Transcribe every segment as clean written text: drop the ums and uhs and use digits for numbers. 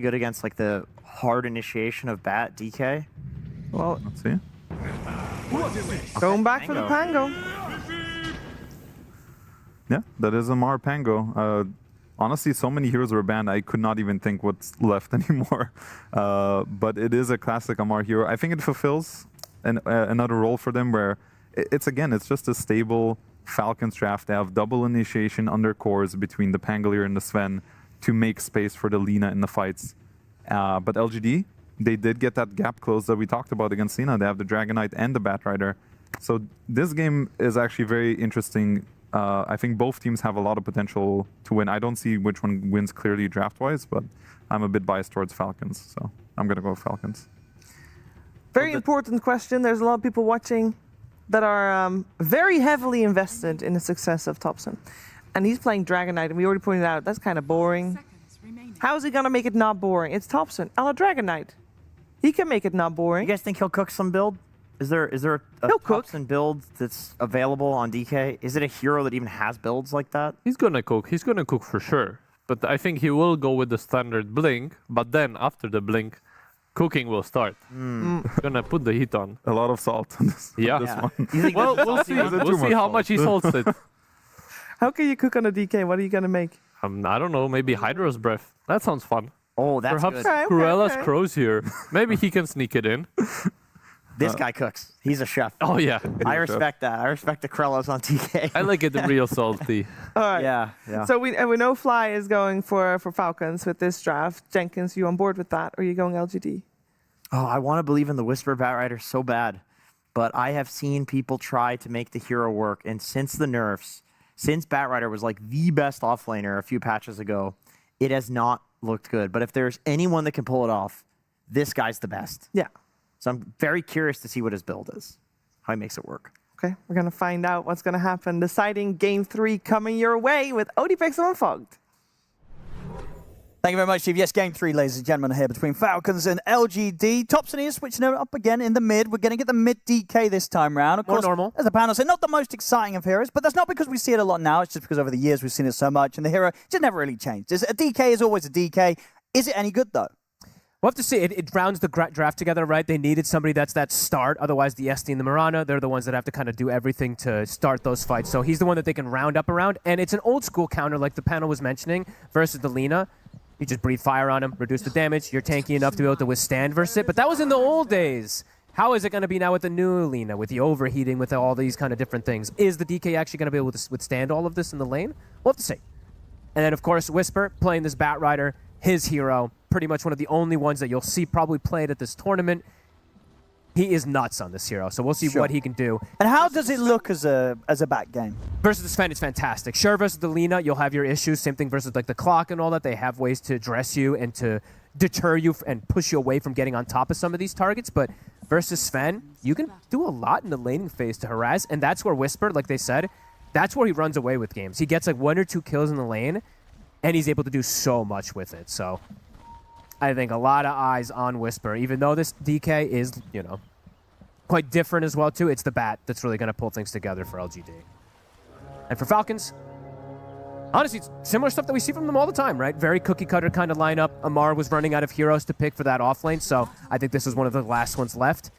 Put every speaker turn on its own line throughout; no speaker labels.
good against like the hard initiation of Bat DK.
Well,
Let's see.
going back for the Pango.
Yeah, that is a Mar Pango. Honestly, so many heroes were banned, I could not even think what's left anymore. But it is a classic Amar hero. I think it fulfills another role for them where it's just a stable Falcons draft. They have double initiation under cores between the Pangolier and the Sven to make space for the Lina in the fights. But LGD, they did get that gap close that we talked about against Lina. They have the Dragonite and the Batrider. So this game is actually very interesting. I think both teams have a lot of potential to win. I don't see which one wins clearly draft-wise, but I'm a bit biased towards Falcons, so I'm going to go with Falcons.
Very important question. There's a lot of people watching that are very heavily invested in the success of Thompson. And he's playing Dragonite, and we already pointed out that's kind of boring. How is he going to make it not boring? It's Thompson on a Dragonite. He can make it not boring.
You guys think he'll cook some build? Is there a Thompson build that's available on DK? Is it a hero that even has builds like that?
He's gonna cook. He's gonna cook for sure. But I think he will go with the standard blink. But then after the blink, cooking will start. Gonna put the heat on.
A lot of salt on this,
Yeah.
Yeah.
one.
You think
Well,
that's
we'll
salty
see.
one?
We'll see how much he salts it.
How can you cook on a DK? What are you going to make?
I don't know. Maybe Hydra's breath. That sounds fun.
Oh, that's
Perhaps
good.
Okay.
Cruella's Crow's here. Maybe he can sneak it in.
This guy cooks. He's a chef.
Oh yeah.
I respect that. I respect the Krellos on TK.
I like it real salty.
All right.
Yeah.
So we know Fly is going for Falcons with this draft. Jenkins, you on board with that, or are you going LGD?
Oh, I want to believe in the Whisper Batrider so bad, but I have seen people try to make the hero work, and since the nerfs, since Batrider was like the best offlaner a few patches ago, it has not looked good. But if there's anyone that can pull it off, this guy's the best.
Yeah.
So I'm very curious to see what his build is, how he makes it work.
Okay, we're going to find out what's going to happen. Deciding Game 3 coming your way with ODPixel and Fogged.
Thank you very much, Steve. Yes, Game 3, ladies and gentlemen, here between Falcons and LGD. Thompson is switching it up again in the mid. We're going to get the mid DK this time round. Of
More
course,
normal.
as the panel said, not the most exciting of heroes, but that's not because we see it a lot now. It's just because over the years we've seen it so much, and the hero just never really changed. A DK is always a DK. Is it any good, though?
We'll have to see. It rounds the draft together, right? They needed somebody that's that start. Otherwise, the SD and the Mirana, they're the ones that have to kind of do everything to start those fights. So he's the one that they can round up around. And it's an old school counter, like the panel was mentioning, versus the Lina. You just breathe fire on him, reduce the damage. You're tanky enough to be able to withstand versus it. But that was in the old days. How is it going to be now with the new Lina, with the overheating, with all these kind of different things? Is the DK actually going to be able to withstand all of this in the lane? We'll have to see. And then, of course, Whisper playing this Batrider, his hero, pretty much one of the only ones that you'll see probably played at this tournament. He is nuts on this hero, so we'll see what he can do.
And how does it look as a back game?
Versus the Sven, it's fantastic. Sure, versus the Lina, you'll have your issues. Same thing versus like the clock and all that. They have ways to address you and to deter you and push you away from getting on top of some of these targets. But versus Sven, you can do a lot in the laning phase to harass, and that's where Whisper, like they said, that's where he runs away with games. He gets like 1 or 2 kills in the lane, and he's able to do so much with it. So I think a lot of eyes on Whisper, even though this DK is, you know, quite different as well, too. It's the Bat that's really going to pull things together for LGD. And for Falcons, honestly, it's similar stuff that we see from them all the time, right? Very cookie-cutter kind of lineup. Amar was running out of heroes to pick for that offlane, so I think this was one of the last ones left.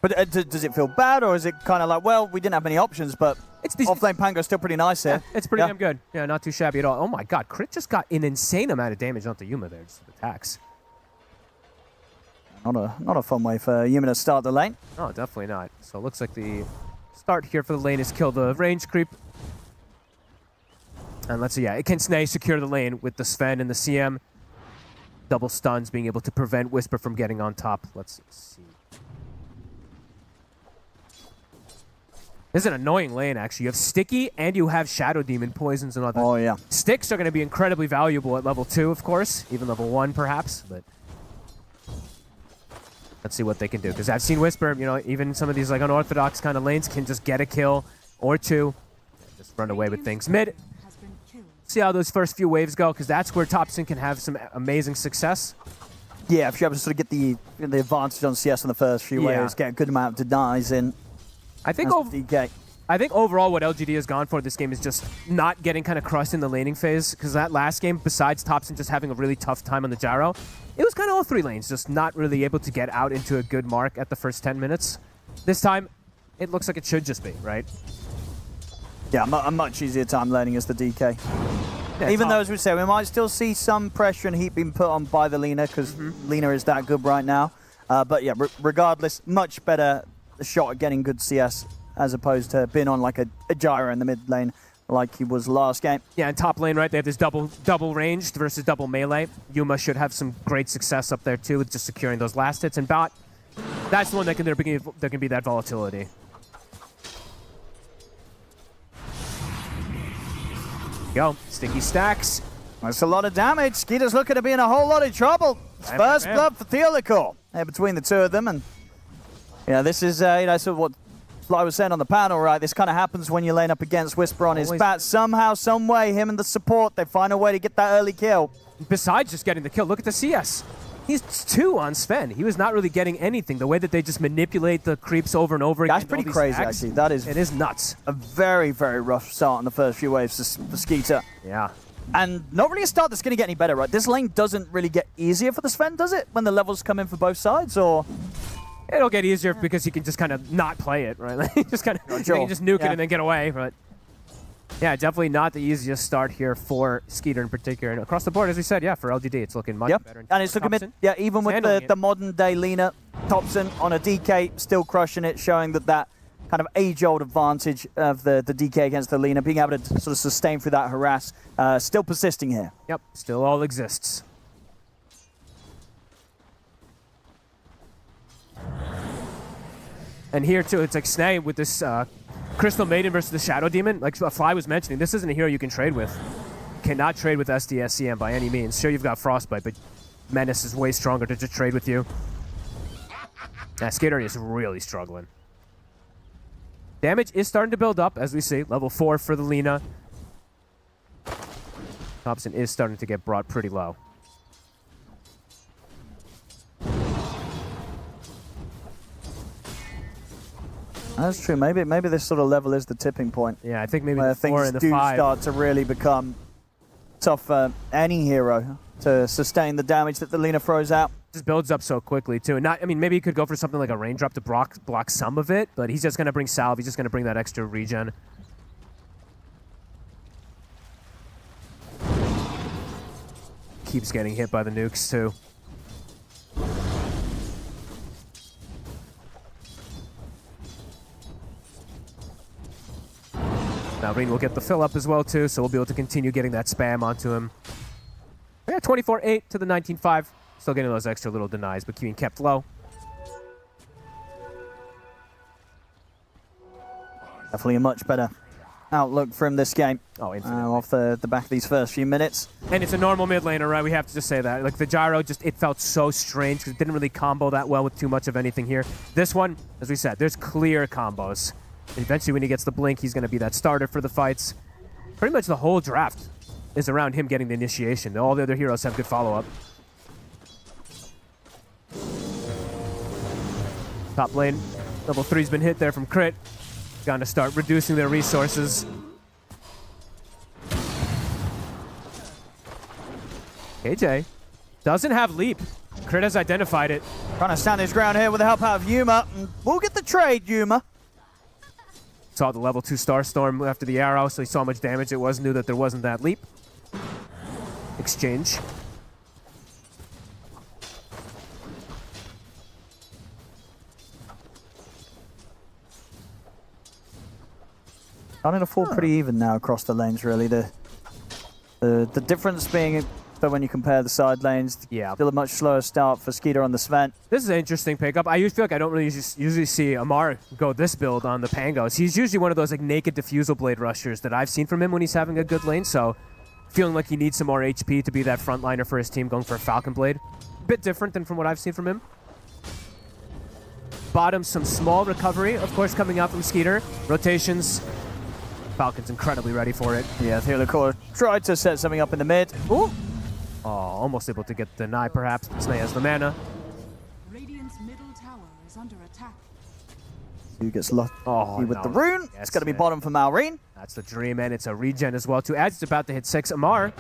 But does it feel bad, or is it kind of like, well, we didn't have many options, but offlane Pango's still pretty nice here?
Yeah, it's pretty damn good. Yeah, not too shabby at all. Oh my god, Crit just got an insane amount of damage onto Yuma there, just attacks.
Not a fun way for Yuma to start the lane.
No, definitely not. So it looks like the start here for the lane is kill the range creep. And let's see, yeah, it can secure the lane with the Sven and the CM. Double stuns being able to prevent Whisper from getting on top. Let's see. This is an annoying lane, actually. You have Sticky and you have Shadow Demon poisons and all that.
Oh, yeah.
Sticks are going to be incredibly valuable at level 2, of course. Even level 1, perhaps. But let's see what they can do. Because I've seen Whisper, you know, even some of these like unorthodox kind of lanes can just get a kill or 2. Just run away with things. Mid. See how those first few waves go, because that's where Thompson can have some amazing success.
Yeah, if you're able to sort of get the advantage on CS on the first few waves, get a good amount of denies in.
I think I think overall what LGD has gone for this game is just not getting kind of crushed in the laning phase, because that last game, besides Thompson just having a really tough time on the gyro, it was kind of all 3 lanes, just not really able to get out into a good mark at the first 10 minutes. This time, it looks like it should just be, right?
Yeah, a much easier time laning as the DK.
Yeah,
Even though, as we say, we might still see some pressure and heat being put on by the Lina, because Lina is that good right now. But yeah, regardless, much better shot at getting good CS as opposed to being on like a gyro in the mid lane like he was last game.
Yeah, and top lane, right? They have this double ranged versus double melee. Yuma should have some great success up there too with just securing those last hits. And bot, that's the one that can be that volatility. Go, sticky stacks.
That's a lot of damage. Skeeter's looking to be in a whole lot of trouble. First blood for Theolical. Between the two of them, and this is sort of what Fly was saying on the panel, right? This kind of happens when you lane up against Whisper on his bat. Somehow, some way, him and the support, they find a way to get that early kill.
Besides just getting the kill, look at the CS. He's 2 on Sven. He was not really getting anything. The way that they just manipulate the creeps over and over again.
That's pretty crazy, actually. That is.
It is nuts.
A very, very rough start on the first few waves for Skeeter.
Yeah.
And not really a start that's going to get any better, right? This lane doesn't really get easier for the Sven, does it? When the levels come in for both sides, or?
It'll get easier because you can just kind of not play it, right? Like, just kind of, you can just nuke it and then get away. But yeah, definitely not the easiest start here for Skeeter in particular. And across the board, as we said, yeah, for LGD, it's looking much better.
And it's looking even with the modern day Lina, Thompson on a DK, still crushing it, showing that kind of age-old advantage of the DK against the Lina, being able to sort of sustain through that harass, still persisting here.
Yep, still all exists. And here too, it's like Snay with this Crystal Maiden versus the Shadow Demon. Like Fly was mentioning, this isn't a hero you can trade with. Cannot trade with SDSCM by any means. Sure, you've got Frostbite, but Menace is way stronger to just trade with you. That Skater is really struggling. Damage is starting to build up, as we see. Level 4 for the Lina. Thompson is starting to get brought pretty low.
That's true. Maybe this sort of level is the tipping point.
Yeah, I think maybe
where
the 4
things
and the
do
5
start to really become tough for any hero to sustain the damage that the Lina throws out.
Just builds up so quickly too. And maybe he could go for something like a raindrop to block some of it, but he's just gonna bring salve. He's just gonna bring that extra regen. Keeps getting hit by the nukes too. Now Reen will get the fill up as well too, so we'll be able to continue getting that spam onto him. Yeah, 24-8 to the 19-5. Still getting those extra little denies, but being kept low.
Definitely a much better outlook from this game.
Oh, infinitely.
Off the back of these first few minutes.
And it's a normal mid laner, right? We have to just say that. Like the gyro, it felt so strange because it didn't really combo that well with too much of anything here. This one, as we said, there's clear combos. And eventually when he gets the blink, he's going to be that starter for the fights. Pretty much the whole draft is around him getting the initiation. All the other heroes have good follow-up. Top lane, level 3's been hit there from Crit. Gonna start reducing their resources. KJ doesn't have leap. Crit has identified it.
Trying to stand his ground here with the help out of Yuma. We'll get the trade, Yuma.
Saw the level 2 Starstorm after the arrow, so he saw how much damage it was, knew that there wasn't that leap. Exchange.
Starting to fall pretty even now across the lanes, really. The difference being that when you compare the side lanes, still a much slower start for Skeeter on the Sven.
This is an interesting pickup. I usually feel like I don't really usually see Amar go this build on the Pangos. He's usually one of those like naked diffusal blade rushers that I've seen from him when he's having a good lane, so feeling like he needs some more HP to be that frontliner for his team, going for a Falcon blade. Bit different than from what I've seen from him. Bottom, some small recovery, of course, coming out from Skeeter. Rotations. Falcon's incredibly ready for it.
Yeah, Theolical tried to set something up in the mid.
Ooh! Oh, almost able to get the deny, perhaps. Snay has the mana.
Radiant's middle tower is under attack.
Who gets lucky with the
no.
rune?
Yes,
It's going to be
man.
bottom for Malrine.
That's the dream, and it's a regen as well, too. As it's about to hit 6, Amar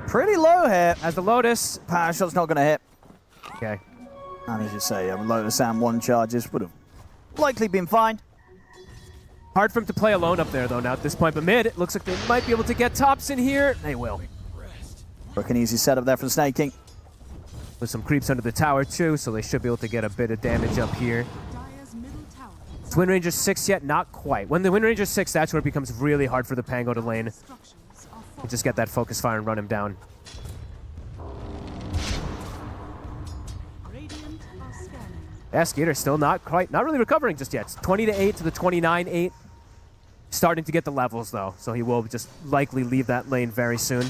Pretty low here.
as the Lotus.
Power shot's not going to hit.
Okay.
And as you say, Lotus and 1 charges would have likely been fine.
Hard for him to play alone up there, though, now at this point. But mid, it looks like they might be able to get tops in here. They will.
Look, an easy setup there from Snake King.
With some creeps under the tower, too, so they should be able to get a bit of damage up here. Is Wind Ranger 6 yet? Not quite. When the Wind Ranger 6, that's where it becomes really hard for the Pango to lane. You just get that focus fire and run him down. Yeah, Skeeter still not really recovering just yet. It's 20-8 to the 29-8. Starting to get the levels, though, so he will just likely leave that lane very soon.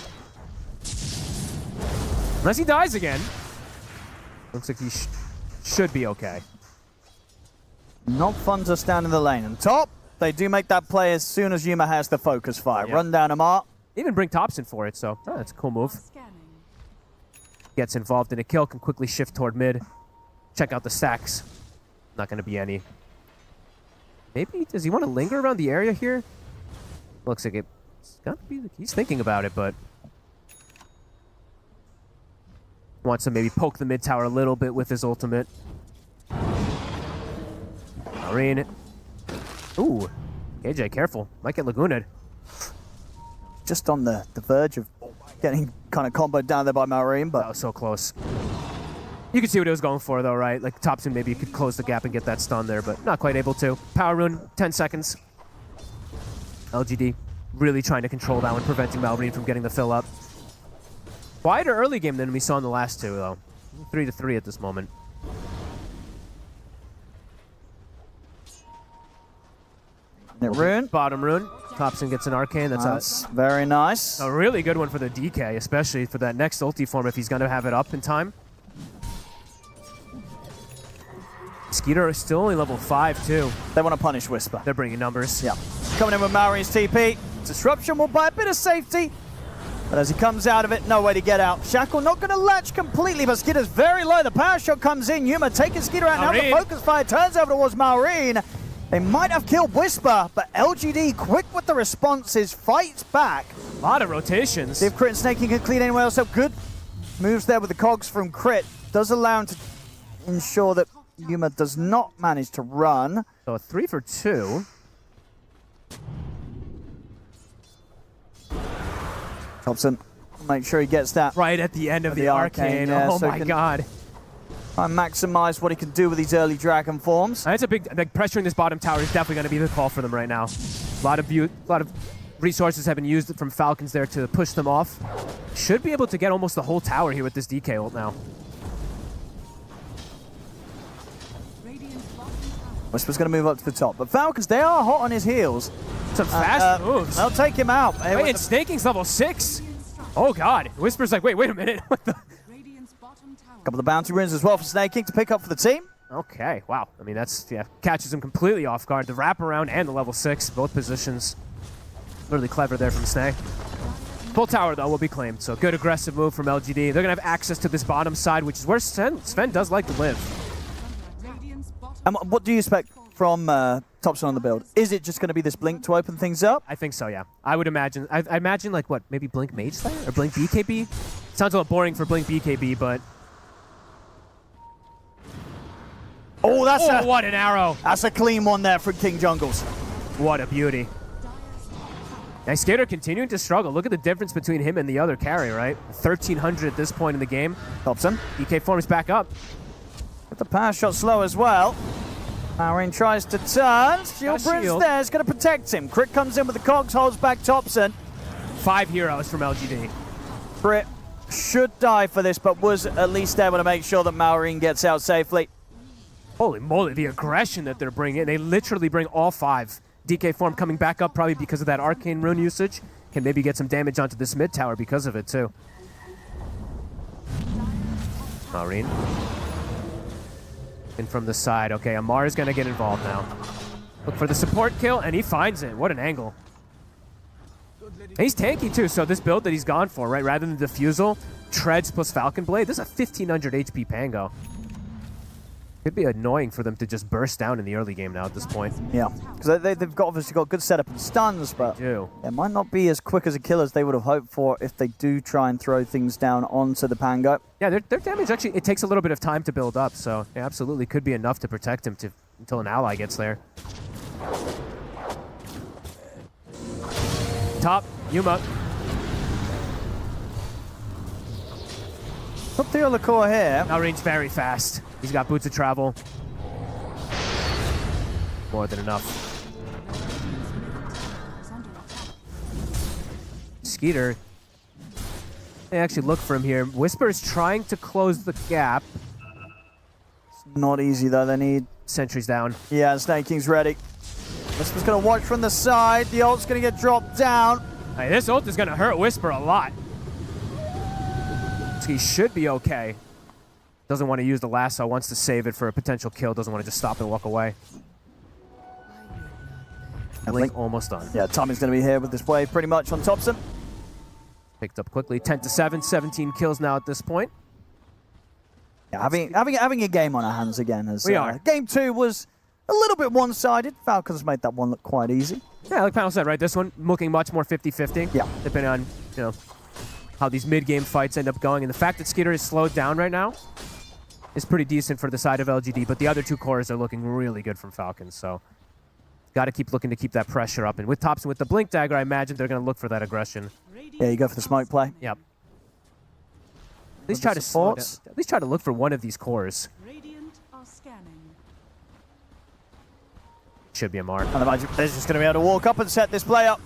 Unless he dies again. Looks like he should be okay.
Not fun to stand in the lane. And top, they do make that play as soon as Yuma has the focus fire.
Yeah.
Run down Amar.
Even bring Thompson for it, so that's a cool move. Gets involved in a kill, can quickly shift toward mid. Check out the stacks. Not going to be any. Maybe, does he want to linger around the area here? Looks like it's got to be, he's thinking about it, but wants to maybe poke the mid tower a little bit with his ultimate. Marine. Ooh, KJ, careful. Might get Lagooned.
Just on the verge of getting kind of comboed down there by Malrine,
That
but
was so close. You can see what it was going for, though, right? Like, Thompson maybe could close the gap and get that stun there, but not quite able to. Power rune, 10 seconds. LGD really trying to control that one, preventing Malrine from getting the fill up. Quieter early game than we saw in the last two, though. 3-3 at this moment.
rune.
Bottom rune. Thompson gets an arcane.
That's very nice.
A really good one for the DK, especially for that next ulti form if he's going to have it up in time. Skeeter is still only level 5, too.
They want to punish Whisper.
They're bringing numbers.
Yeah. Coming in with Malrine's TP. Disruption will buy a bit of safety. But as he comes out of it, no way to get out. Shackle not going to latch completely, but Skeeter's very low. The power shot comes in. Yuma taking Skeeter out. Now the focus fire turns over towards Malrine. They might have killed Whisper, but LGD, quick with the responses, fights back.
A lot of rotations.
See if Crit and Snaking can clean anyone else up. Good moves there with the cogs from Crit. Does allow him to ensure that Yuma does not manage to run.
So a 3 for 2.
Thompson, make sure he gets that.
Right at the end of the arcane.
yeah,
Oh
so
my god.
Try and maximize what he can do with these early dragon forms.
That's a big, like, pressuring this bottom tower is definitely going to be the call for them right now. A lot of resources have been used from Falcons there to push them off. Should be able to get almost the whole tower here with this DK ult now.
Whisper's going to move up to the top, but Falcons, they are hot on his heels.
Some fast moves.
They'll take him out.
Wait, it's Snaking's level 6? Oh god. Whisper's like, wait a minute. What the?
Couple of bounty runes as well for Snake King to pick up for the team.
Okay, wow. I mean, that's, yeah, catches him completely off guard. The wraparound and the level 6, both positions. Really clever there from Snake. Full tower, though, will be claimed, so good aggressive move from LGD. They're going to have access to this bottom side, which is where Sven does like to live.
What do you expect from Thompson on the build? Is it just going to be this Blink to open things up?
I think so, yeah. I would imagine. I imagine, like, what, maybe Blink Mage Slayer? Or Blink BKB? Sounds a little boring for Blink BKB, but...
Oh,
what an arrow.
That's a clean one there from King Jungles.
What a beauty. Now, Skater continuing to struggle. Look at the difference between him and the other carry, right? 1,300 at this point in the game.
Thompson.
DK forms back up.
But the power shot slow as well. Malrine tries to turn. Shield Prince there is going to protect him. Crit comes in with the cogs, holds back Thompson.
5 heroes from LGD.
Crit should die for this, but was at least able to make sure that Malrine gets out safely.
Holy moly, the aggression that they're bringing. They literally bring all 5. DK form coming back up probably because of that arcane rune usage. Can maybe get some damage onto this mid tower because of it, too. Malrine. In from the side. Okay, Amar is going to get involved now. Look for the support kill, and he finds it. What an angle. And he's tanky, too, so this build that he's gone for, right, rather than Diffusal, Treads plus Falcon Blade, this is a 1,500 HP Pango. Could be annoying for them to just burst down in the early game now at this point.
Yeah, because they've obviously got good setup and stuns, but it might not be as quick as a kill as they would have hoped for if they do try and throw things down onto the Pango.
Yeah, their damage actually, it takes a little bit of time to build up, so it absolutely could be enough to protect him until an ally gets there. Top, Yuma.
Up the other core here.
Outrange very fast. He's got boots of travel. More than enough. Skeeter. They actually look for him here. Whisper's trying to close the gap.
It's not easy though. They need
Sentry's down.
Yeah, Snake King's ready. Whisper's gonna watch from the side. The ult's gonna get dropped down.
Hey, this ult is gonna hurt Whisper a lot. He should be okay. Doesn't want to use the lasso, wants to save it for a potential kill, doesn't want to just stop and walk away. Blink almost done.
Yeah, Tommy's going to be here with this wave pretty much on Thompson.
Picked up quickly, 10-7, 17 kills now at this point.
Yeah, having a game on our hands again. As,
We are.
Game 2 was a little bit one-sided. Falcons made that one look quite easy.
Yeah, like Panel said, right? This one looking much more 50-50.
Yeah.
Depending on, how these mid-game fights end up going. And the fact that Skeeter is slowed down right now is pretty decent for the side of LGD, but the other two cores are looking really good from Falcons, so got to keep looking to keep that pressure up. And with Thompson with the Blink Dagger, I imagine they're going to look for that aggression.
Yeah, you go for the smoke play.
Yep. At least try to slow down. At least try to look for one of these cores.
Radiant are scanning.
Should be a mark.
And imagine they're just going to be able to walk up and set this play up.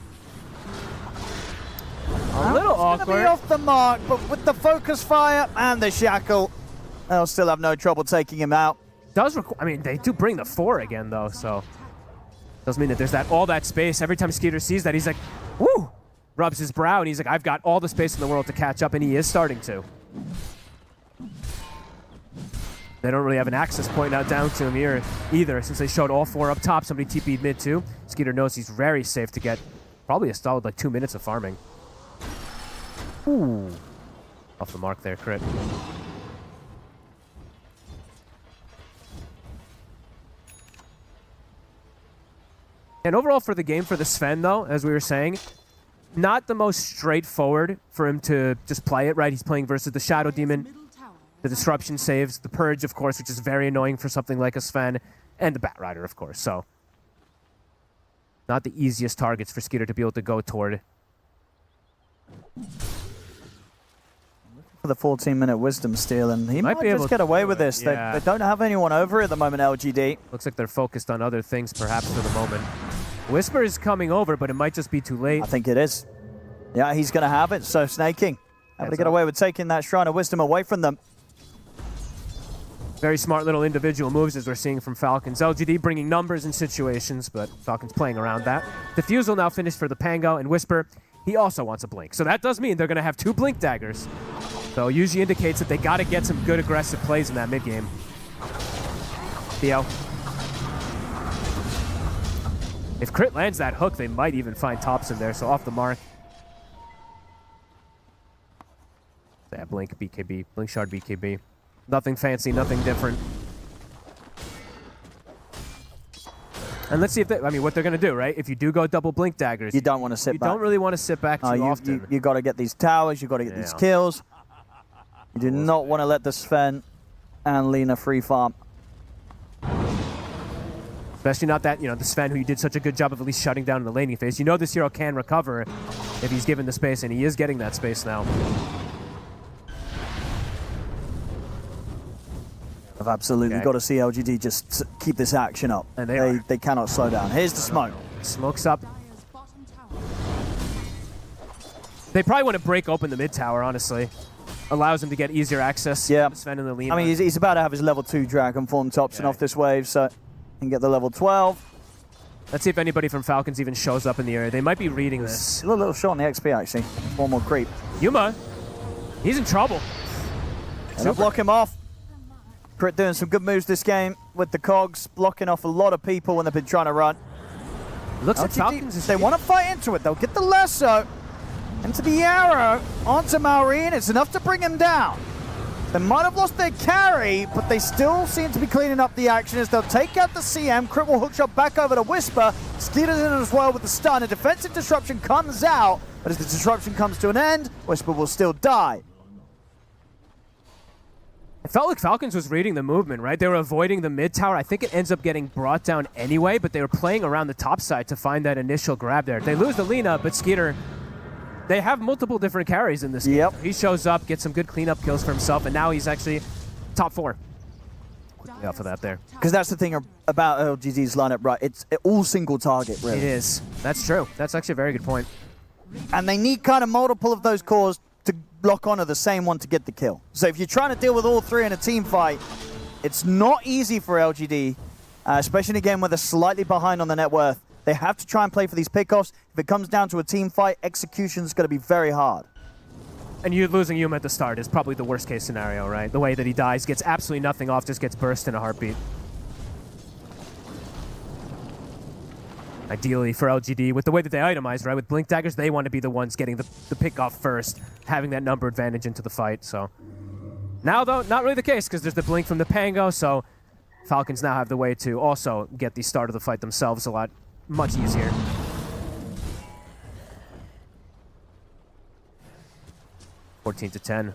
A little
It's going to
awkward.
be off the mark, but with the focus fire and the shackle, they'll still have no trouble taking him out.
I mean, they do bring the 4 again, though, so doesn't mean that there's all that space. Every time Skeeter sees that, he's like, woo! Rubs his brow, and he's like, I've got all the space in the world to catch up, and he is starting to. They don't really have an access point out down to him here either, since they showed all 4 up top. Somebody TP'd mid too. Skeeter knows he's very safe to get probably a solid 2 minutes of farming. Ooh. Off the mark there, crit. And overall for the game for the Sven, though, as we were saying, not the most straightforward for him to just play it, right? He's playing versus the Shadow Demon, the Disruption saves, the Purge, of course, which is very annoying for something like a Sven, and the Bat Rider, of course. So, not the easiest targets for Skeeter to be able to go toward.
For the 14-minute Wisdom Steal, and he might
be able
just get
to
away
do
with
it,
this.
yeah.
They don't have anyone over at the moment, LGD.
Looks like they're focused on other things, perhaps, for the moment. Whisper is coming over, but it might just be too late.
I think it is. Yeah, he's going to have it, so Snake King able to get away with taking that Shrine of Wisdom away from them.
Very smart little individual moves, as we're seeing from Falcons. LGD bringing numbers in situations, but Falcons playing around that. Diffusal now finished for the Pango, and Whisper, he also wants a Blink. So that does mean they're going to have 2 Blink Daggers. So usually indicates that they got to get some good aggressive plays in that mid-game. Theo. If Crit lands that hook, they might even find Thompson there, so off the mark. Yeah, Blink BKB, Blink Shard BKB. Nothing fancy, nothing different. And let's see if what they're going to do, right? If you do go double Blink Daggers,
You don't want to sit
you
back.
don't really want to sit back too often.
You got to get these towers, you got to get these kills. You do not want to let the Sven and Lina free farm.
Especially not that, the Sven, who you did such a good job of at least shutting down in the laning phase. You know this hero can recover if he's given the space, and he is getting that space now.
I've absolutely got to see LGD just keep this action up.
And
they cannot slow down. Here's the smoke.
Smokes up. They probably want to break open the mid tower, honestly. Allows him to get easier access to Sven and the Lina.
I mean, he's about to have his level 2 Dragon form Thompson off this wave, so he can get the level 12.
Let's see if anybody from Falcons even shows up in the area. They might be reading this.
A little short on the XP, actually. One more creep.
Yuma, he's in trouble.
They'll block him off. Crit doing some good moves this game with the cogs, blocking off a lot of people when they've been trying to run.
Looks like Falcons
If they want to fight into it, they'll get the lasso into the arrow onto Maureen. It's enough to bring him down. They might have lost their carry, but they still seem to be cleaning up the action as they'll take out the CM. Crit will hookshot back over to Whisper. Skeeter's in as well with the stun. A defensive disruption comes out, but as the disruption comes to an end, Whisper will still die.
It felt like Falcons was reading the movement, right? They were avoiding the mid tower. I think it ends up getting brought down anyway, but they were playing around the top side to find that initial grab there. They lose the Lina, but Skeeter, they have multiple different carries in this game.
Yep.
He shows up, gets some good cleanup kills for himself, and now he's actually top 4. Quickly off of that there.
Because that's the thing about LGD's lineup, right? It's all single target, really.
It is. That's true. That's actually a very good point.
And they need kind of multiple of those cores to lock onto the same one to get the kill. So if you're trying to deal with all 3 in a team fight, it's not easy for LGD, especially again when they're slightly behind on the net worth. They have to try and play for these pickoffs. If it comes down to a team fight, execution's going to be very hard.
And you losing Yuma at the start is probably the worst case scenario, right? The way that he dies, gets absolutely nothing off, just gets burst in a heartbeat. Ideally for LGD, with the way that they itemize, right? With Blink Daggers, they want to be the ones getting the pick off first, having that number advantage into the fight, so. Now, though, not really the case, because there's the Blink from the Pango, so Falcons now have the way to also get the start of the fight themselves a lot much easier. (14-10).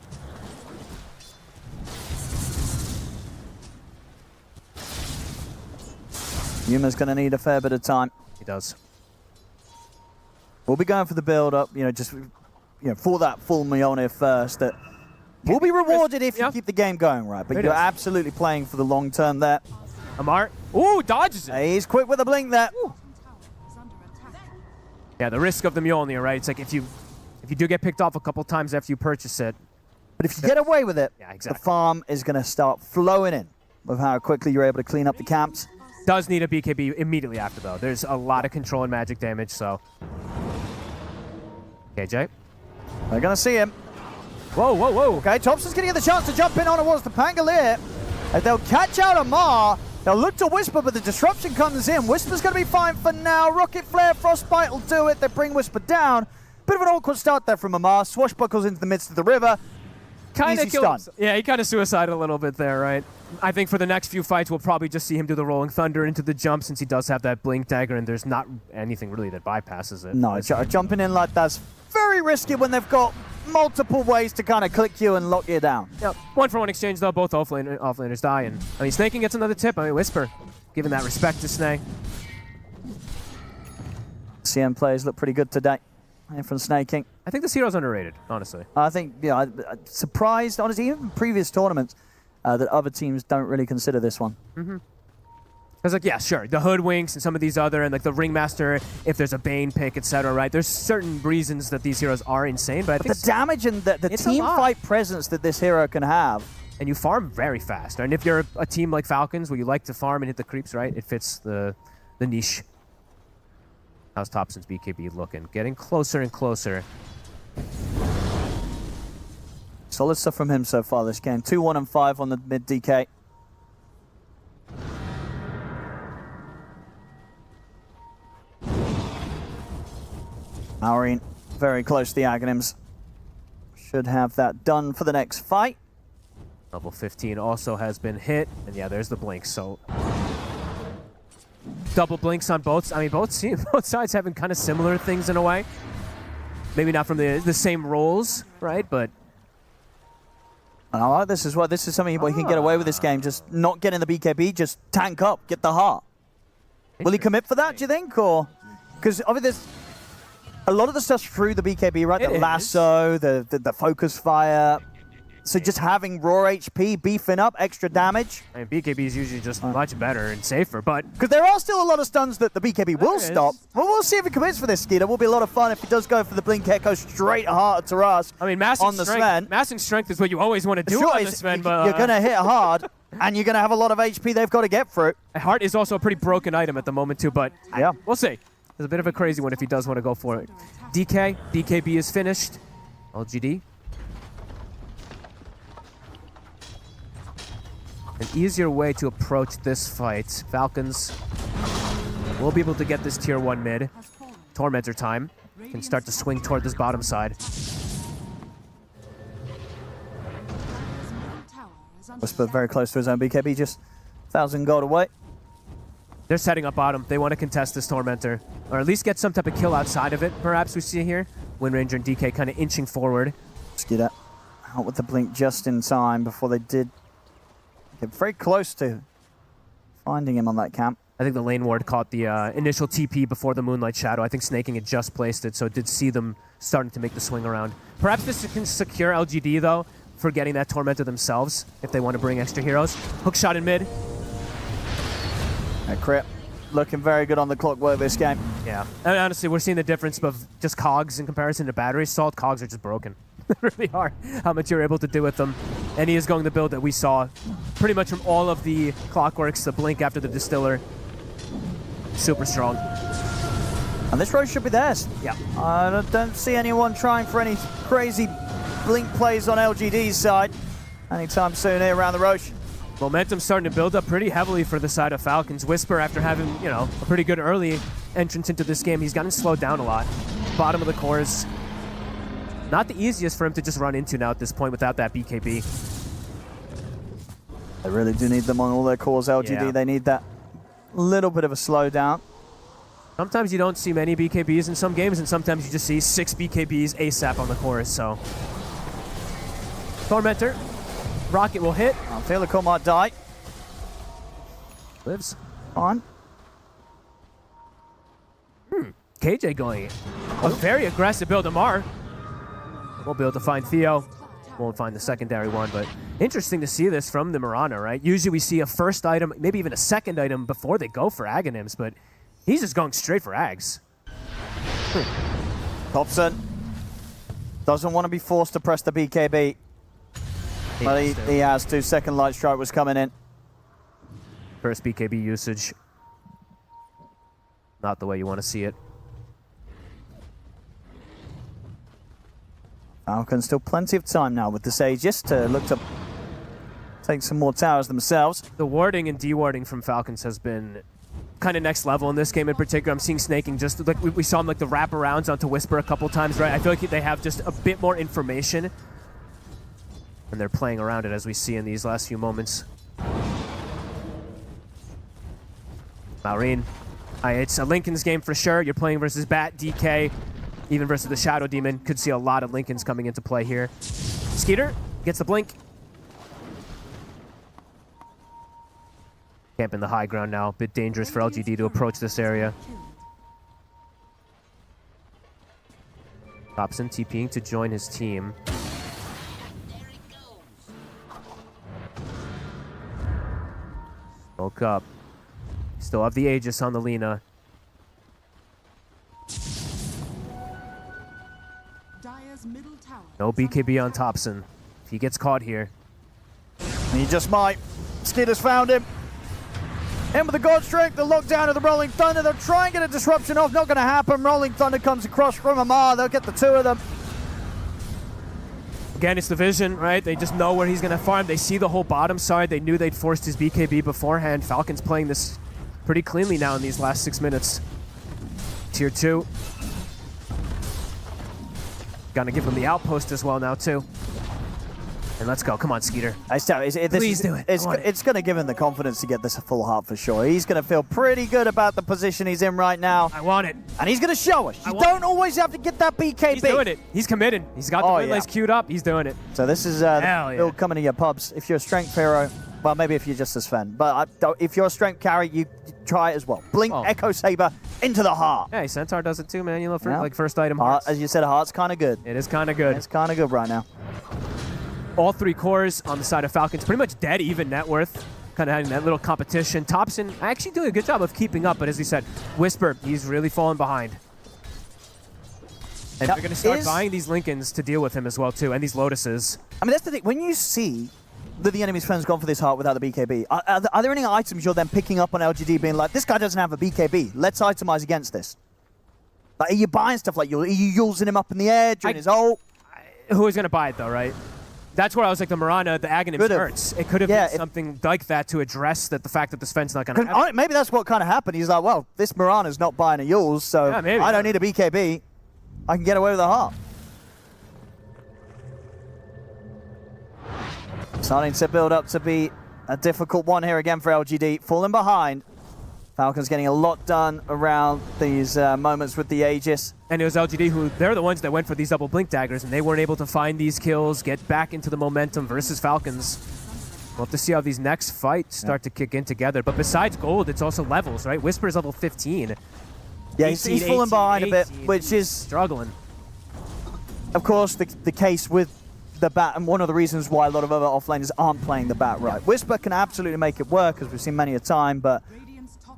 Yuma's going to need a fair bit of time.
He does.
We'll be going for the build-up, just for that full Mjolnir first. That will be rewarded if you keep the game going right, but you're absolutely playing for the long term there.
Amar, ooh, dodges it.
He's quick with a blink there.
Ooh. Yeah, the risk of the Mjolnir, right? It's like if you do get picked off a couple times after you purchase it.
But if you get away with it,
yeah, exactly.
the farm is going to start flowing in with how quickly you're able to clean up the camps.
Does need a BKB immediately after, though. There's a lot of control and magic damage, so. Okay, Jay.
They're going to see him.
Whoa, whoa, whoa.
Okay, Thompson's going to get the chance to jump in on towards the Pangolier. They'll catch out Amar. They'll look to Whisper, but the disruption comes in. Whisper's going to be fine for now. Rocket Flare, Frostbite will do it. They bring Whisper down. Bit of an awkward start there from Amar. Swashbuckles into the midst of the river.
Kind of
stun.
Yeah, he kind of suicided a little bit there, right? I think for the next few fights, we'll probably just see him do the Rolling Thunder into the jump since he does have that Blink Dagger and there's not anything really that bypasses it.
No, jumping in like that's very risky when they've got multiple ways to kind of click you and lock you down.
Yep. 1-for-1 exchange, though. Both offlaners die. And I mean, Snaking gets another tip. I mean, Whisper giving that respect to Snake.
CM players look pretty good today. From Snaking.
I think this hero's underrated, honestly.
I think, I'm surprised, honestly, even in previous tournaments, that other teams don't really consider this one.
Mm-hmm. Because, like, yeah, sure, the Hoodwinks and some of these other, and like the Ringmaster, if there's a Bane pick, etc., right? There's certain reasons that these heroes are insane, but I think
the damage and the team fight presence that this hero can have.
And you farm very fast. And if you're a team like Falcons, where you like to farm and hit the creeps, right? It fits the niche. How's Thompson's BKB looking? Getting closer and closer.
Solid stuff from him so far this game. 2-1 and 5 on the mid DK. Maureen very close to the Aghanims. Should have that done for the next fight.
Level 15 also has been hit. And yeah, there's the blink. So double blinks on both. I mean, both sides having kind of similar things in a way. Maybe not from the same roles, right? But
and I like this as well. This is something he can get away with this game. Just not getting the BKB, just tank up, get the heart. Will he commit for that, do you think? Or because obviously there's a lot of the stuff's through the BKB, right? The lasso, the focus fire. So just having raw HP, beefing up, extra damage.
I mean, BKB is usually just much better and safer, but
because there are still a lot of stuns that the BKB will stop. Well, we'll see if he commits for this, Skeeter. Will be a lot of fun if he does go for the Blink Echo straight heart to Taras.
I mean, massing strength is what you always want to do on the Sven, but
you're going to hit hard, and you're going to have a lot of HP they've got to get through.
Heart is also a pretty broken item at the moment, too, but
yeah,
we'll see. It's a bit of a crazy one if he does want to go for it. BKB is finished. LGD. An easier way to approach this fight. Falcons will be able to get this tier 1 mid. Tormentor time. Can start to swing toward this bottom side.
Whisper very close to his own BKB, just 1,000 gold away.
They're setting up bottom. They want to contest this Tormentor, or at least get some type of kill outside of it, perhaps we see here. Wind Ranger and DK kind of inching forward.
Skidder out with the blink just in time before they did get very close to finding him on that camp.
I think the lane ward caught the initial TP before the Moonlight Shadow. I think Snaking had just placed it, so it did see them starting to make the swing around. Perhaps this can secure LGD, though, for getting that Tormentor themselves, if they want to bring extra heroes. Hook shot in mid.
Crit looking very good on the clockwork this game.
Yeah. And honestly, we're seeing the difference of just cogs in comparison to battery assault. Cogs are just broken. Really hard how much you're able to do with them. And he is going the build that we saw pretty much from all of the clockworks, the blink after the distiller. Super strong.
And this road should be theirs.
Yeah.
I don't see anyone trying for any crazy blink plays on LGD's side anytime soon here around the Roche.
Momentum starting to build up pretty heavily for the side of Falcons. Whisper, after having, you know, a pretty good early entrance into this game, he's gotten slowed down a lot. Bottom of the cores. Not the easiest for him to just run into now at this point without that BKB.
They really do need them on all their cores, LGD.
Yeah.
They need that little bit of a slowdown.
Sometimes you don't see many BKBs in some games, and sometimes you just see 6 BKBs ASAP on the cores, so. Tormentor. Rocket will hit.
I feel like I might die.
Lives.
On.
KJ going a very aggressive build. Amar won't be able to find Theo. Won't find the secondary one, but interesting to see this from the Mirana, right? Usually we see a first item, maybe even a second item before they go for Aghanims, but he's just going straight for Ags.
Thompson doesn't want to be forced to press the BKB. But he has to. Second light strike was coming in.
First BKB usage. Not the way you want to see it.
Falcon still plenty of time now with the Sages to look to take some more towers themselves.
The warding and dewarding from Falcons has been kind of next level in this game in particular. I'm seeing Snaking just like we saw him like the wraparounds onto Whisper a couple times, right? I feel like they have just a bit more information. And they're playing around it as we see in these last few moments. Maureen. It's a Linken's game for sure. You're playing versus Bat, DK, even versus the Shadow Demon. Could see a lot of Linken's coming into play here. Skeeter gets the blink. Camping the high ground now. Bit dangerous for LGD to approach this area. Thompson TPing to join his team. Woke up. Still have the Aegis on the Lina. No BKB on Thompson. If he gets caught here.
He just might. Skidder's found him. In with the God Strength, the lockdown of the Rolling Thunder. They'll try and get a disruption off. Not going to happen. Rolling Thunder comes across from Amar. They'll get the two of them.
Again, it's the vision, right? They just know where he's going to farm. They see the whole bottom side. They knew they'd forced his BKB beforehand. Falcon's playing this pretty cleanly now in these last 6 minutes. Tier 2. Gonna give him the outpost as well now, too. And let's go. Come on, Skeeter.
Please
do it.
It's going to give him the confidence to get this a full heart for sure. He's going to feel pretty good about the position he's in right now.
I want it.
And he's going to show us. You don't always have to get that BKB.
He's doing it. He's committed. He's got the relays queued up. He's doing it.
So this is the build coming to your pubs. If you're a strength hero, well, maybe if you're just a Sven. But if you're a strength carry, you try it as well. Blink, Echo Saber into the heart.
Hey, Centaur does it too, man. You know, like first item hearts.
As you said, heart's kind of good.
It is kind of good.
It's kind of good right now.
All 3 cores on the side of Falcons, pretty much dead even net worth. Kind of having that little competition. Thompson actually doing a good job of keeping up, but as he said, Whisper, he's really falling behind. And they're going to start buying these Lincolns to deal with him as well, too, and these Lotuses.
I mean, that's the thing. When you see that the enemy's friend's gone for this heart without the BKB, are there any items you're then picking up on LGD being like, this guy doesn't have a BKB, let's itemize against this? Like, are you buying stuff like, are you using him up in the air during his ult?
Who is going to buy it, though, right? That's where I was like, the Mirana, the Aghanim hurts. It could have been something like that to address the fact that the Sven's not going to have it.
Maybe that's what kind of happened. He's like, well, this Mirana's not buying a Yules, so I don't need a BKB. I can get away with a heart. Starting to build up to be a difficult one here again for LGD. Falling behind. Falcon's getting a lot done around these moments with the Aegis.
And it was LGD who, they're the ones that went for these double blink daggers, and they weren't able to find these kills, get back into the momentum versus Falcons. We'll have to see how these next fights start to kick in together. But besides gold, it's also levels, right? Whisper's level 15.
Yeah, he's fallen behind a bit, which is,
struggling.
of course, the case with the bat, and one of the reasons why a lot of other offlaners aren't playing the bat right. Whisper can absolutely make it work, as we've seen many a time, but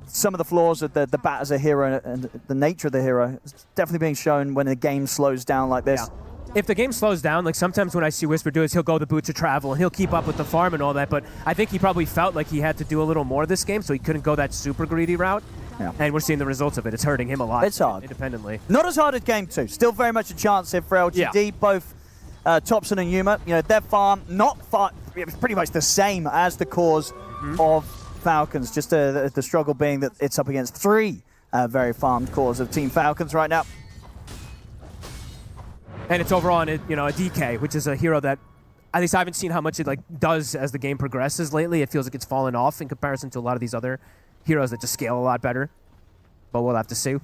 some of the flaws of the bat as a hero and the nature of the hero is definitely being shown when the game slows down like this.
Yeah. If the game slows down, like sometimes when I see Whisper do this, he'll go the boots of travel and he'll keep up with the farm and all that, but I think he probably felt like he had to do a little more this game, so he couldn't go that super greedy route.
Yeah.
And we're seeing the results of it. It's hurting him a lot.
It's hard.
Independently.
Not as hard as game 2. Still very much a chance here for LGD.
Yeah.
Both Thompson and Yuma, you know, their farm not far, it was pretty much the same as the cause of Falcons. Just the struggle being that it's up against 3 very farmed cores of Team Falcons right now.
And it's over on a DK, which is a hero that at least I haven't seen how much it does as the game progresses lately. It feels like it's fallen off in comparison to a lot of these other heroes that just scale a lot better. But we'll have to see.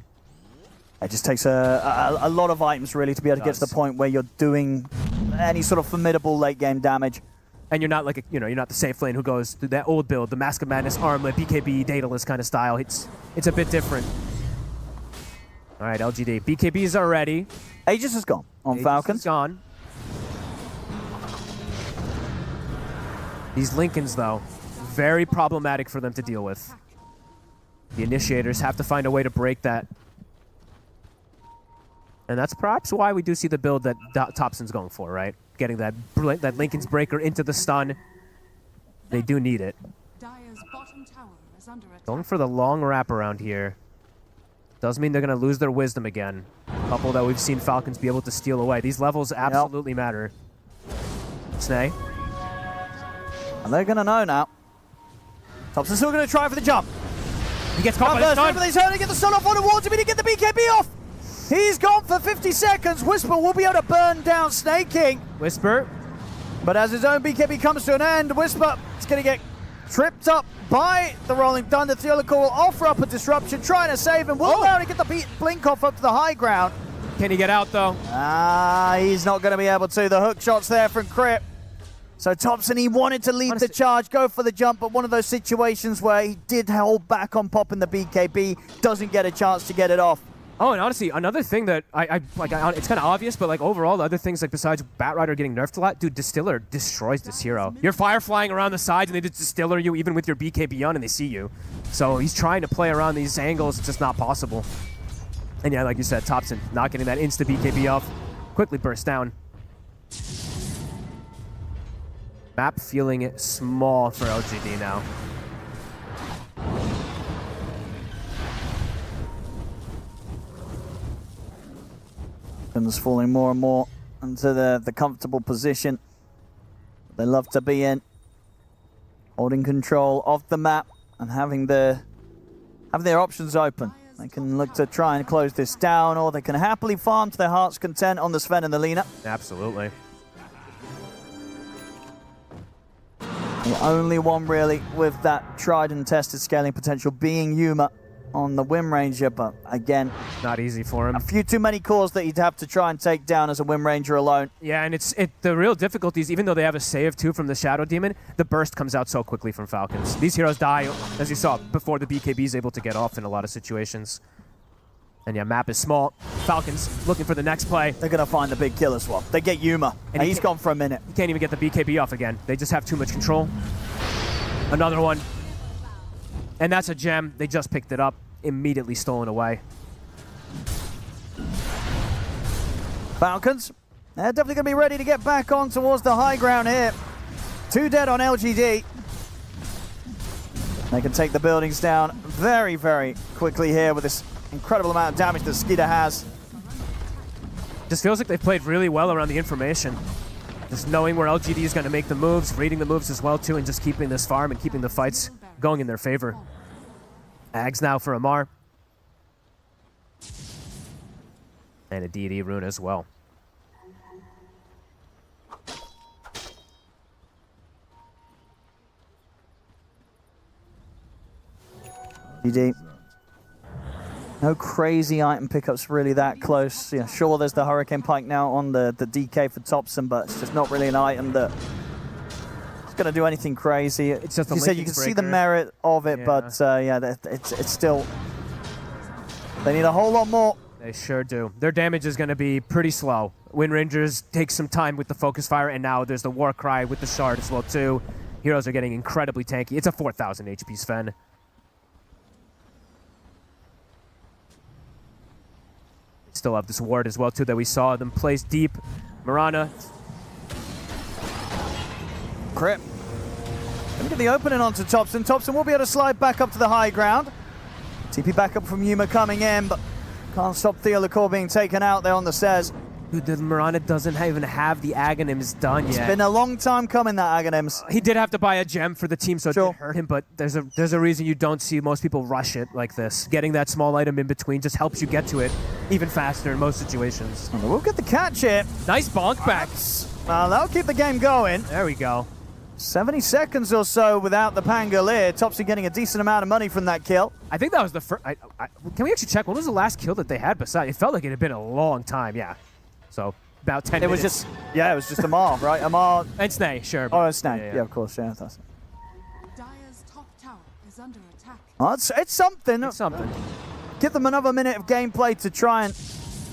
It just takes a lot of items really to be able to get to the point where you're doing any sort of formidable late game damage.
And you're not like you're not the safe lane who goes through that old build, the Mask of Madness, Armlet, BKB, Daedalus kind of style. It's a bit different. All right, LGD. BKBs are ready.
Aegis is gone on
Aegis
Falcon.
is gone. These Lincolns, though, very problematic for them to deal with. The initiators have to find a way to break that. And that's perhaps why we do see the build that Thompson's going for, right? Getting that Lincoln's breaker into the stun. They do need it.
Dire's bottom tower is under attack.
Going for the long wraparound here. Does mean they're going to lose their wisdom again. A couple that we've seen Falcons be able to steal away. These levels absolutely matter. Snay.
And they're going to know now. Thompson's still going to try for the jump.
He gets caught by the stun.
He's trying to get the stun off on the wall to get the BKB off. He's gone for 50 seconds. Whisper will be able to burn down Snake King.
Whisper.
But as his own BKB comes to an end, Whisper is going to get tripped up by the Rolling Thunder. Theological will offer up a disruption, trying to save him. Will allow him to get the blink off up to the high ground.
Can he get out, though?
He's not going to be able to. The hook shots there from Crip. So Thompson, he wanted to lead the charge, go for the jump, but one of those situations where he did hold back on popping the BKB, doesn't get a chance to get it off.
Oh, and honestly, another thing that it's kind of obvious, but overall, the other things besides Batrider getting nerfed a lot, dude, Distiller destroys this hero. You're fire flying around the sides, and they just Distiller you even with your BKB on, and they see you. So he's trying to play around these angles. It's just not possible. And yeah, like you said, Thompson not getting that insta BKB off, quickly burst down. Map feeling small for LGD now.
Falcon's falling more and more into the comfortable position they love to be in. Holding control of the map and having their options open. They can look to try and close this down, or they can happily farm to their heart's content on the Sven and the Lina.
Absolutely.
The only one really with that tried and tested scaling potential being Yuma on the Wind Ranger, but again,
not easy for him.
A few too many cores that he'd have to try and take down as a Wind Ranger alone.
Yeah, and the real difficulty is, even though they have a save too from the Shadow Demon, the burst comes out so quickly from Falcons. These heroes die, as you saw, before the BKB is able to get off in a lot of situations. And yeah, map is small. Falcons looking for the next play.
They're going to find the big kill as well. They get Yuma, and he's gone for a minute.
He can't even get the BKB off again. They just have too much control. Another one. And that's a gem. They just picked it up. Immediately stolen away.
Falcons, they're definitely going to be ready to get back on towards the high ground here. 2 dead on LGD. They can take the buildings down very, very quickly here with this incredible amount of damage that Skeeter has.
Just feels like they've played really well around the information. Just knowing where LGD is going to make the moves, reading the moves as well too, and just keeping this farm and keeping the fights going in their favor. Ags now for Amar. And a deity rune as well.
GD. No crazy item pickups really that close. Yeah, sure, there's the Hurricane Pike now on the DK for Thompson, but it's just not really an item that is going to do anything crazy.
It's just a
you said you can see the merit of it, but yeah, it's still... They need a whole lot more.
They sure do. Their damage is going to be pretty slow. Wind Rangers take some time with the focus fire, and now there's the War Cry with the Shard as well, too. Heroes are getting incredibly tanky. It's a 4,000 HP Sven. Still have this ward as well, too, that we saw them place deep. Mirana.
Crit. Let me get the opening onto Thompson. Thompson will be able to slide back up to the high ground. TP backup from Yuma coming in, but can't stop Theolicore being taken out there on the stairs.
Dude, the Mirana doesn't even have the Aghanims done yet.
It's been a long time coming, that Aghanims.
He did have to buy a gem for the team, so it
Sure.
did hurt him, but there's a reason you don't see most people rush it like this. Getting that small item in between just helps you get to it even faster in most situations.
And we'll get the catch here.
Nice bonk back.
That'll keep the game going.
There we go.
70 seconds or so without the Pangolier. Topsy getting a decent amount of money from that kill.
I think that was the first... Can we actually check? When was the last kill that they had beside? It felt like it had been a long time, yeah. So, about 10 minutes.
It was just... Yeah, it was just Amar, right? Amar...
And Snay, sure.
Oh, Snay. Yeah, of course. Yeah, that's it.
Dire's top tower is under attack.
Oh, it's something.
It's something.
Give them another minute of gameplay to try and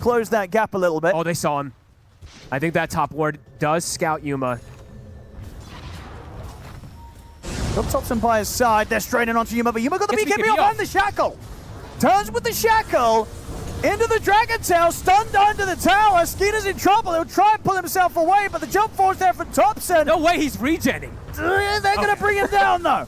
close that gap a little bit.
Oh, they saw him. I think that top ward does scout Yuma.
Got Thompson by his side. They're straining onto Yuma, but Yuma got the
Gets
BKB
BKB
off and the shackle. Turns with the shackle. Into the Dragon Tail. Stunned under the tower. Skeeter's in trouble. He'll try and pull himself away, but the jump force there for Thompson.
No way, he's regenning.
They're going to bring him down, though.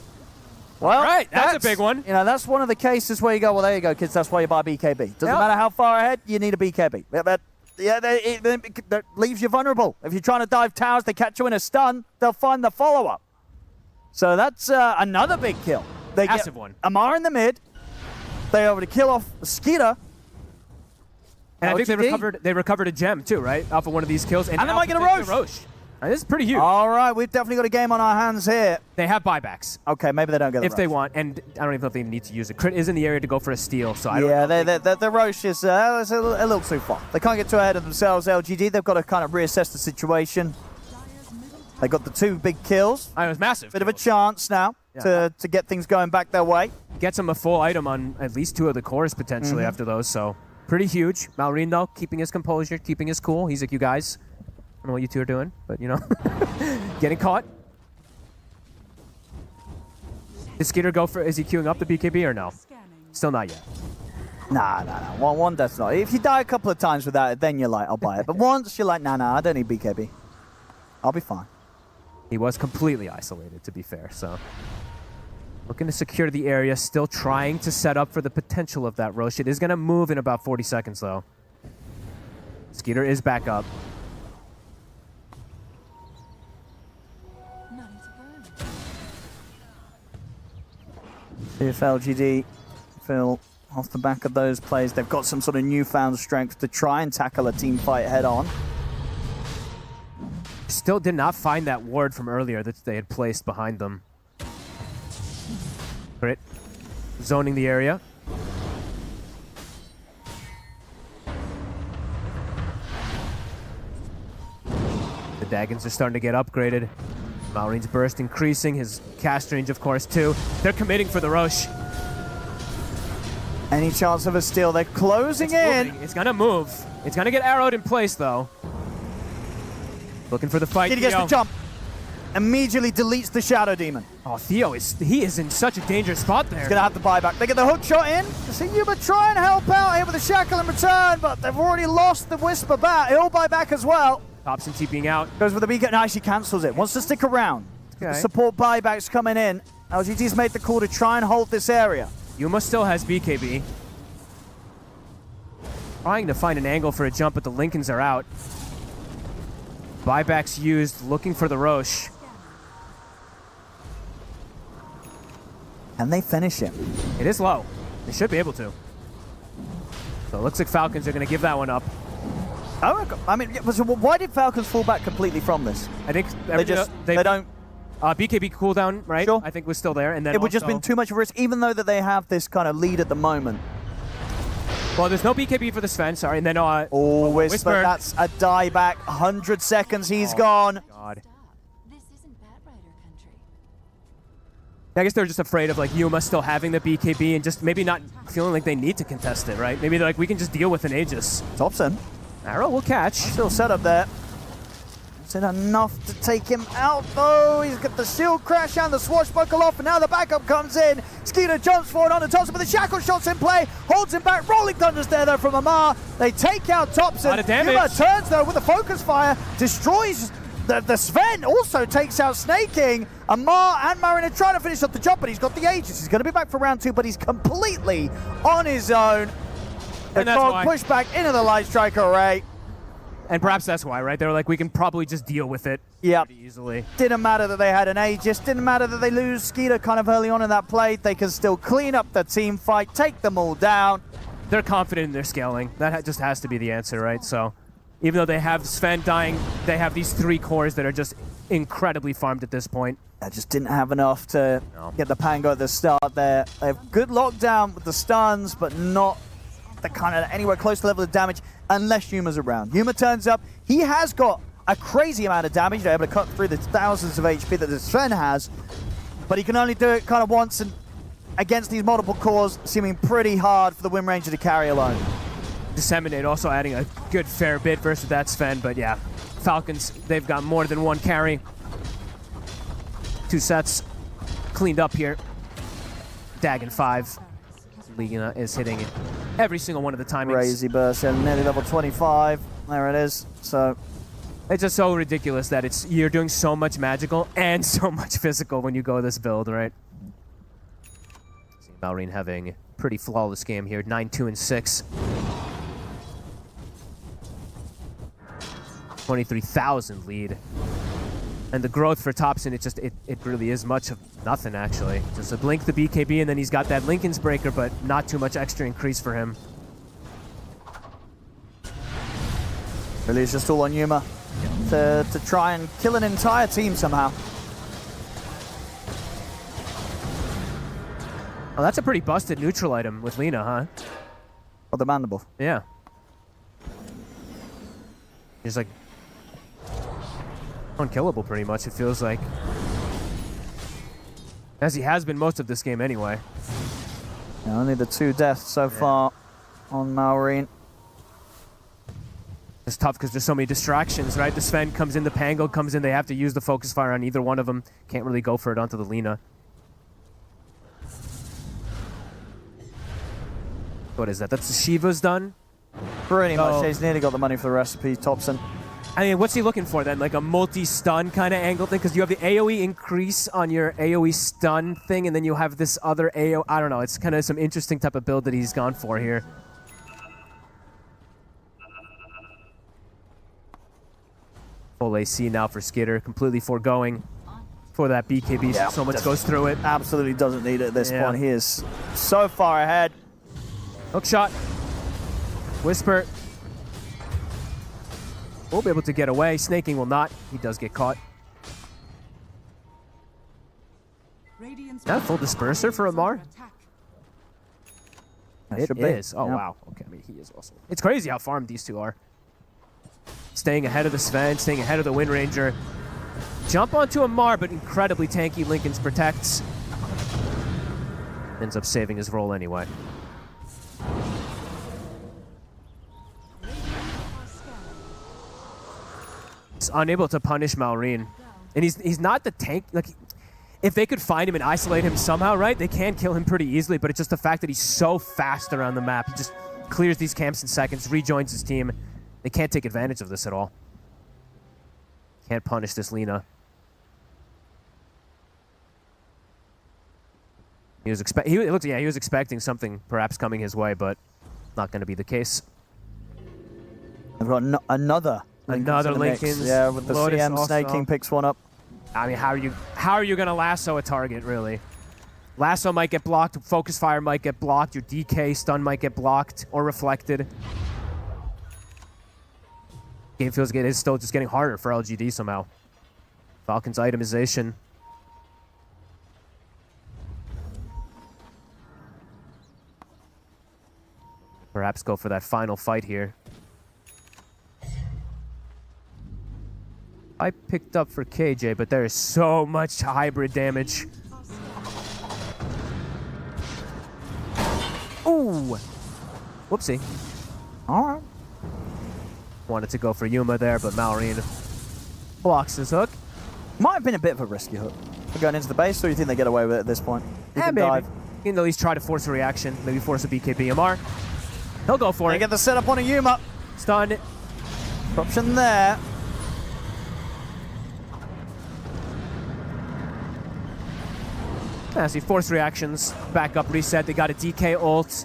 Well,
Right, that's a big one.
You know, that's one of the cases where you go, well, there you go, kids. That's why you buy BKB. Doesn't
Yep.
matter how far ahead, you need a BKB. But yeah, that leaves you vulnerable. If you're trying to dive towers, they catch you in a stun, they'll find the follow-up. So that's another big kill. They
Massive
get
one.
Amar in the mid. They over to kill off Skeeter.
And I think
LGD.
they recovered a gem too, right? Off of one of these kills.
And
now
they might get a
potentially
Roche.
This is pretty huge.
All right, we've definitely got a game on our hands here.
They have buybacks
Okay, maybe they don't get the
if they
Roche.
want, and I don't even know if they need to use it. Crit is in the area to go for a steal, so I don't
Yeah,
know.
the Roche is a little too far. They can't get too ahead of themselves, LGD. They've got to kind of reassess the situation.
Dire's middle tower
They got the two big kills.
It was massive.
Bit of a chance now to get things going back their way.
Gets him a full item on at least 2 of the cores potentially after those, so pretty huge. Malrine, though, keeping his composure, keeping his cool. He's like, you guys, I don't know what you two are doing, but you know, getting caught. Does Skeeter go for, is he queuing up the BKB or no?
scanning.
Still not yet.
Nah. One death's not. If you die a couple of times without it, then you're like, I'll buy it. But once you're like, nah, I don't need BKB. I'll be fine.
He was completely isolated, to be fair, so. Looking to secure the area, still trying to set up for the potential of that Roche. It is going to move in about 40 seconds, though. Skeeter is back up.
None to burn.
See if LGD feel off the back of those plays, they've got some sort of newfound strength to try and tackle a team fight head on.
Still did not find that ward from earlier that they had placed behind them. Crit. Zoning the area. The Daggons are starting to get upgraded. Malrine's burst increasing, his cast range, of course, too. They're committing for the Roche.
Any chance of a steal? They're closing in.
Moving. It's gonna move. It's gonna get arrowed in place, though. Looking for the fight.
He gets
Theo.
the jump. Immediately deletes the Shadow Demon.
Oh, Theo is in such a dangerous spot there.
Gonna have to buy back. They get the hook shot in. See Yuma try and help out here with the shackle in return, but they've already lost the Whisper bat. He'll buy back as well.
Thompson TPing out.
Goes with the beacon. No, she cancels it. Wants to stick around.
Okay.
Support buybacks coming in. LGD's made the call to try and hold this area.
Yuma still has BKB. Trying to find an angle for a jump, but the Lincolns are out. Buybacks used, looking for the Roche.
Can they finish him?
It is low. They should be able to. So it looks like Falcons are going to give that one up.
Oh, I mean, so why did Falcons fall back completely from this?
I think
They don't.
BKB cooldown, right?
Sure.
I think was still there, and then
It would just
also-
been too much of a risk, even though that they have this kind of lead at the moment.
Well, there's no BKB for the Sven, sorry, and then
Oh, Whisper,
Whisper.
that's a die back. 100 seconds, he's gone.
God.
This isn't Batrider country.
I guess they're just afraid of like Yuma still having the BKB and just maybe not feeling like they need to contest it, right? Maybe they're like, we can just deal with an Aegis.
Thompson,
Arrow will catch.
still set up there. Is it enough to take him out, though? He's got the shield crash and the swashbuckle off, and now the backup comes in. Skeeter jumps forward onto Thompson, but the shackle shot's in play, holds him back. Rolling Thunder's there, though, from Amar. They take out Thompson.
Lot of damage.
Yuma turns, though, with the focus fire, destroys the Sven, also takes out Snaking. Amar and Marin are trying to finish off the job, but he's got the Aegis. He's going to be back for round 2, but he's completely on his own. The
And that's
Cog
why.
pushed back into the Light Strike array.
And perhaps that's why, right? They were like, we can probably just deal with it
Yeah.
pretty easily.
Didn't matter that they had an Aegis. Didn't matter that they lose Skeeter kind of early on in that play. They can still clean up the team fight, take them all down.
They're confident in their scaling. That just has to be the answer, right? So even though they have Sven dying, they have these 3 cores that are just incredibly farmed at this point.
I just didn't have enough to get the Pango at the start there. They have good lockdown with the stuns, but not the kind of anywhere close to the level of damage unless Yuma's around. Yuma turns up. He has got a crazy amount of damage. They're able to cut through the thousands of HP that the Sven has, but he can only do it kind of once, and against these multiple cores, seeming pretty hard for the Wind Ranger to carry alone.
Disseminate also adding a good fair bit versus that Sven, but yeah, Falcons, they've got more than one carry. 2 sets cleaned up here. Dagon 5. Liga is hitting every single one of the timings.
Crazy burst, yeah, nearly level 25. There it is. So
It's just so ridiculous that you're doing so much magical and so much physical when you go this build, right? See Malrine having a pretty flawless game here, 9-2-6. 23,000 lead. And the growth for Thompson, it really is much of nothing, actually. Just a blink the BKB, and then he's got that Lincoln's Breaker, but not too much extra increase for him.
really it's just all on Yuma to try and kill an entire team somehow.
Oh, that's a pretty busted neutral item with Lina, huh?
Or the mandible.
Yeah. He's like unkillable pretty much, it feels like. As he has been most of this game anyway.
Yeah, only the 2 deaths so far on Malrine.
It's tough because there's so many distractions, right? The Sven comes in, the Pango comes in, they have to use the focus fire on either one of them. Can't really go for it onto the Lina. What is that? That's the Shiva's done?
Pretty much.
Oh.
He's nearly got the money for the recipe, Thompson.
I mean, what's he looking for then? Like a multi-stun kind of angle thing? Because you have the AoE increase on your AoE stun thing, and then you have this other AoE. I don't know. It's kind of some interesting type of build that he's gone for here. Full AC now for Skitter, completely foregoing for that BKB.
Yeah,
So much goes through it.
Absolutely doesn't need it at this
Yeah.
point. He is so far ahead.
Hook shot. Whisper. Will be able to get away. Snaking will not. He does get caught.
Radiant's
That full disperser for Amar?
attack.
That
It
should be.
is. Oh,
Yep.
wow. Okay, I mean, he is also. It's crazy how farmed these two are. Staying ahead of the Sven, staying ahead of the Wind Ranger. Jump onto Amar, but incredibly tanky. Lincoln's protects. Ends up saving his role anyway. He's unable to punish Malrine. And he's not the tank. Like, if they could find him and isolate him somehow, right, they can kill him pretty easily, but it's just the fact that he's so fast around the map. He just clears these camps in seconds, rejoins his team. They can't take advantage of this at all. Can't punish this Lina. He was expecting something perhaps coming his way, but not going to be the case.
They've got another Lincoln's in the mix.
Lincoln's.
Yeah, with the
Lotus
CM
also.
Snaking picks one up.
I mean, how are you going to lasso a target, really? Lasso might get blocked, focus fire might get blocked, your DK stun might get blocked or reflected. Game feels like it is still just getting harder for LGD somehow. Falcon's itemization Perhaps go for that final fight here. I picked up for KJ, but there is so much hybrid damage. Ooh! Whoopsie.
All right.
Wanted to go for Yuma there, but Malrine blocks his hook.
Might have been a bit of a risky hook for going into the base, or you think they get away with it at this point? You can
Maybe.
dive.
You can at least try to force a reaction, maybe force a BKBMR. He'll go for
They
it.
get the setup on a Yuma.
Stun.
Option there.
As he force reactions, back up, reset. They got a DK ult.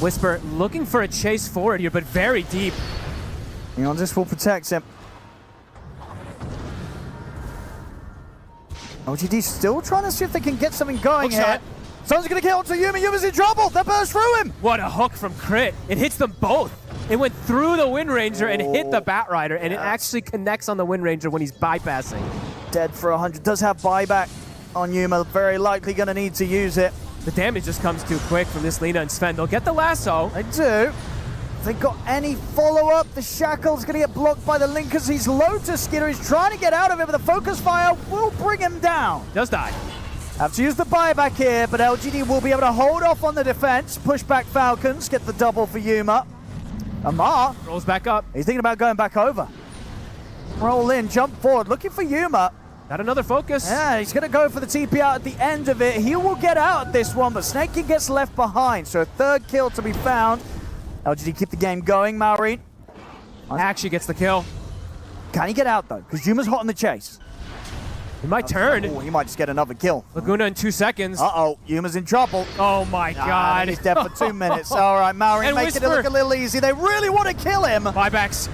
Whisper looking for a chase forward here, but very deep.
You know, this will protect him. LGD still trying to see if they can get something going
Hook
here.
shot.
Someone's going to get onto Yuma. Yuma's in trouble. They burst through him.
What a hook from Crit. It hits them both. It went through the Wind Ranger and hit the Bat Rider, and it actually connects on the Wind Ranger when he's bypassing.
Dead for 100. Does have buyback on Yuma. Very likely going to need to use it.
The damage just comes too quick from this Lina and Sven. They'll get the lasso.
They do. If they got any follow-up, the Shackle's going to get blocked by the Linkers. He's low to Skitter. He's trying to get out of it, but the focus fire will bring him down.
Does die.
Have to use the buyback here, but LGD will be able to hold off on the defense. Push back Falcons, get the double for Yuma. Amar,
Rolls back up.
he's thinking about going back over. Roll in, jump forward, looking for Yuma.
Got another focus.
Yeah, he's going to go for the TP out at the end of it. He will get out at this one, but Snake King gets left behind. So a third kill to be found. LGD keep the game going, Malrine.
Actually gets the kill.
Can he get out, though? Because Yuma's hot in the chase.
It might turn.
Oh, he might just get another kill.
Laguna in 2 seconds.
Uh-oh, Yuma's in trouble.
Oh my
Ah,
god.
he's dead for 2 minutes. All right, Malrine
And
making it
Whisper.
look a little easy. They really want to kill him.
Buybacks.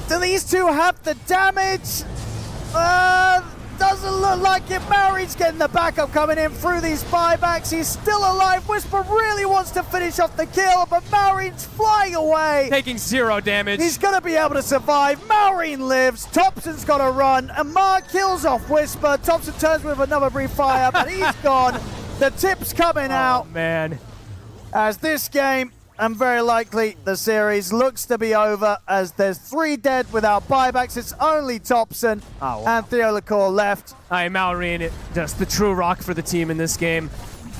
Do these two have the damage? Doesn't look like it. Malrine's getting the backup coming in through these buybacks. He's still alive. Whisper really wants to finish off the kill, but Malrine's flying away.
Taking 0 damage.
He's going to be able to survive. Malrine lives. Thompson's got to run. Amar kills off Whisper. Thompson turns with another brief fire, but he's gone. The tip's coming out
man.
as this game, and very likely the series, looks to be over as there's 3 dead without buybacks. It's only Thompson and Theolacore left.
I am Malrine, just the true rock for the team in this game.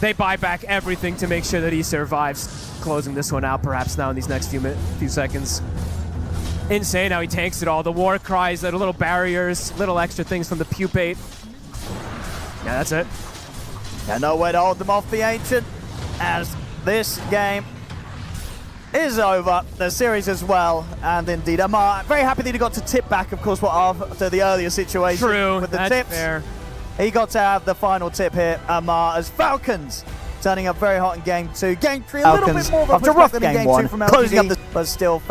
They buy back everything to make sure that he survives. Closing this one out perhaps now in these next few seconds. Insane how he tanks it all. The war cries, the little barriers, little extra things from the pupate. Yeah, that's it.
Yeah, no way to hold them off the Ancient as this game is over. The series as well, and indeed Amar, very happy that he got to tip back, of course, after the earlier situation
True,
with the
that's
tips.
fair.
He got to have the final tip here, Amar, as Falcons turning up very hot in game 2. Game 3, a little bit more of a
after
pushback
rough
than in
game
game
1,
2 from
closing up
LGD,
the
but still